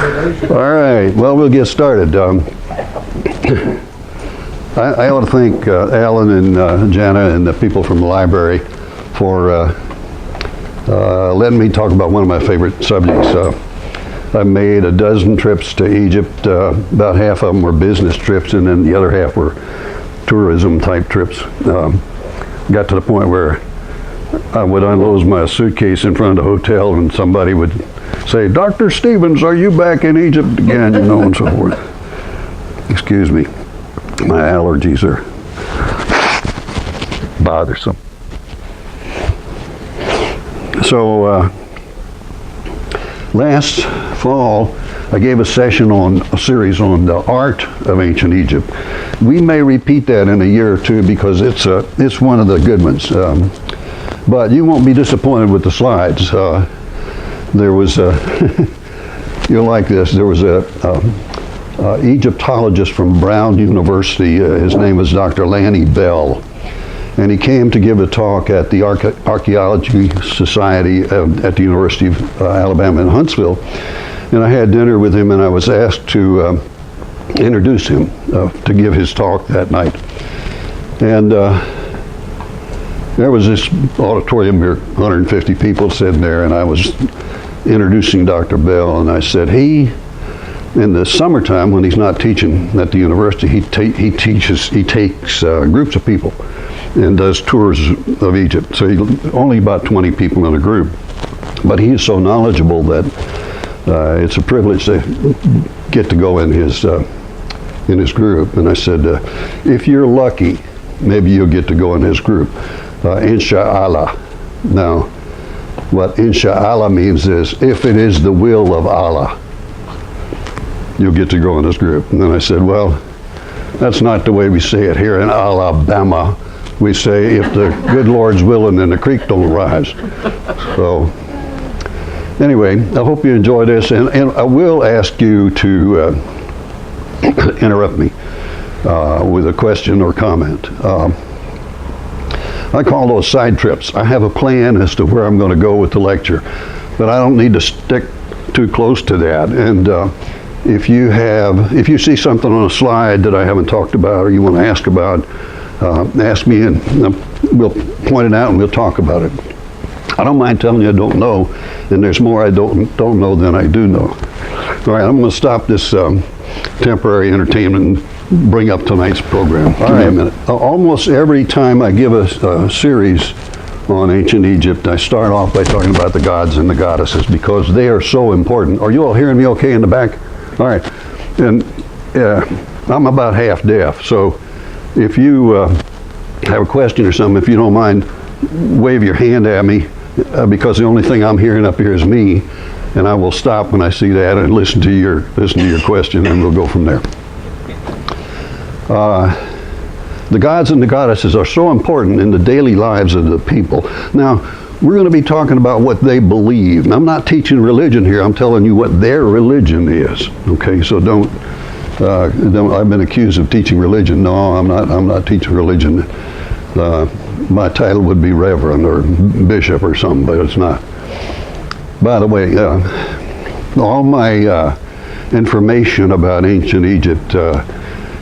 All right, well, we'll get started. I want to thank Alan and Jana and the people from the library for letting me talk about one of my favorite subjects. I made a dozen trips to Egypt. About half of them were business trips, and then the other half were tourism type trips. Got to the point where I would unload my suitcase in front of the hotel, and somebody would say, "Dr. Stevens, are you back in Egypt again?" You know, and so forth. Excuse me, my allergies are bothersome. So last fall, I gave a series on the art of ancient Egypt. We may repeat that in a year or two because it's one of the good ones. But you won't be disappointed with the slides. There was you'll like this. There was a Egyptologist from Brown University. His name was Dr. Lanny Bell, and he came to give a talk at the Archaeology Society at the University of Alabama in Huntsville. And I had dinner with him, and I was asked to introduce him to give his talk that night. And there was this auditorium here, 150 people sitting there, and I was introducing Dr. Bell, and I said, in the summertime when he's not teaching at the university, he takes groups of people and does tours of Egypt. So only about 20 people in a group, but he is so knowledgeable that it's a privilege to get to go in his group. And I said, if you're lucky, maybe you'll get to go in his group. Insha'Allah. Now, what Insha'Allah means is, if it is the will of Allah, you'll get to go in this group. And then I said, well, that's not the way we say it here in Alabama. We say, if the good Lord's willing, then the creek don't rise. So, anyway, I hope you enjoy this, and I will ask you to interrupt me with a question or comment. I call those side trips. I have a plan as to where I'm going to go with the lecture, but I don't need to stick too close to that. And if you see something on a slide that I haven't talked about or you want to ask about, ask me, and we'll point it out and we'll talk about it. I don't mind telling you I don't know, and there's more I don't know than I do know. All right, I'm going to stop this temporary entertainment and bring up tonight's program. All right, a minute. Almost every time I give a series on ancient Egypt, I start off by talking about the gods and the goddesses because they are so important. Are you all hearing me okay in the back? All right. And I'm about half deaf, so if you have a question or something, if you don't mind, wave your hand at me because the only thing I'm hearing up here is me, and I will stop when I see that and listen to your question, and we'll go from there. The gods and the goddesses are so important in the daily lives of the people. Now, we're going to be talking about what they believe. And I'm not teaching religion here. I'm telling you what their religion is. Okay, so don't I've been accused of teaching religion. No, I'm not teaching religion. My title would be reverend or bishop or something, but it's not. By the way, all my information about ancient Egypt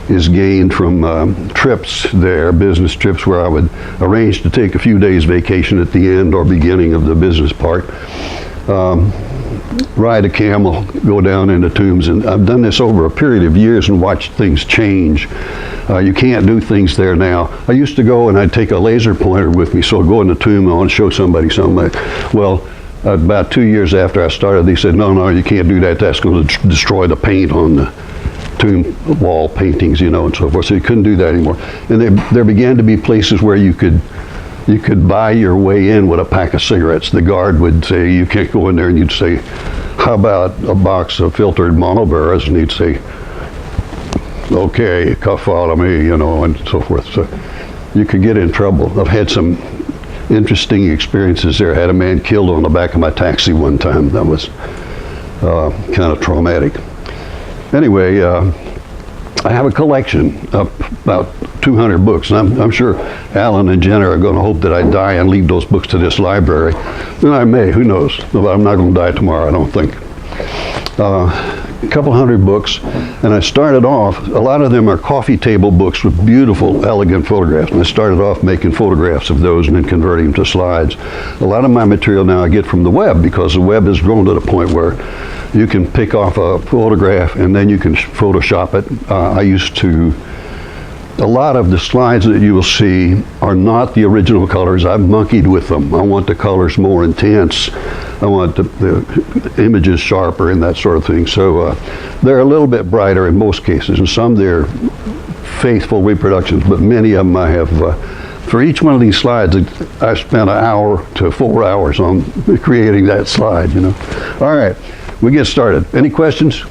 is gained from trips there, business trips where I would arrange to take a few days vacation at the end or beginning of the business part. Ride a camel, go down into tombs, and I've done this over a period of years and watched things change. You can't do things there now. I used to go and I'd take a laser pointer with me, so I'd go in the tomb and I want to show somebody something. Well, about 2 years after I started, they said, no, you can't do that. That's going to destroy the paint on the tomb wall paintings, you know, and so forth. So you couldn't do that anymore. And there began to be places where you could buy your way in with a pack of cigarettes. The guard would say, you can't go in there, and you'd say, how about a box of filtered monoberas? And he'd say, okay, follow me, you know, and so forth. So you could get in trouble. I've had some interesting experiences there. I had a man killed on the back of my taxi one time. That was kind of traumatic. Anyway, I have a collection of about 200 books, and I'm sure Alan and Jenna are going to hope that I die and leave those books to this library. And I may, who knows? But I'm not going to die tomorrow, I don't think. a couple hundred books, and I started off, a lot of them are coffee table books with beautiful, elegant photographs, and I started off making photographs of those and then converting them to slides. A lot of my material now I get from the web, because the web has grown to the point where you can pick off a photograph and then you can Photoshop it. I used to, a lot of the slides that you will see are not the original colors. I've monkeyed with them. I want the colors more intense. I want the images sharper and that sort of thing. So they're a little bit brighter in most cases, and some they're faithful reproductions, but many of them I have, for each one of these slides, I spent an hour to 4 hours on creating that slide, you know. All right, we get started. Any questions?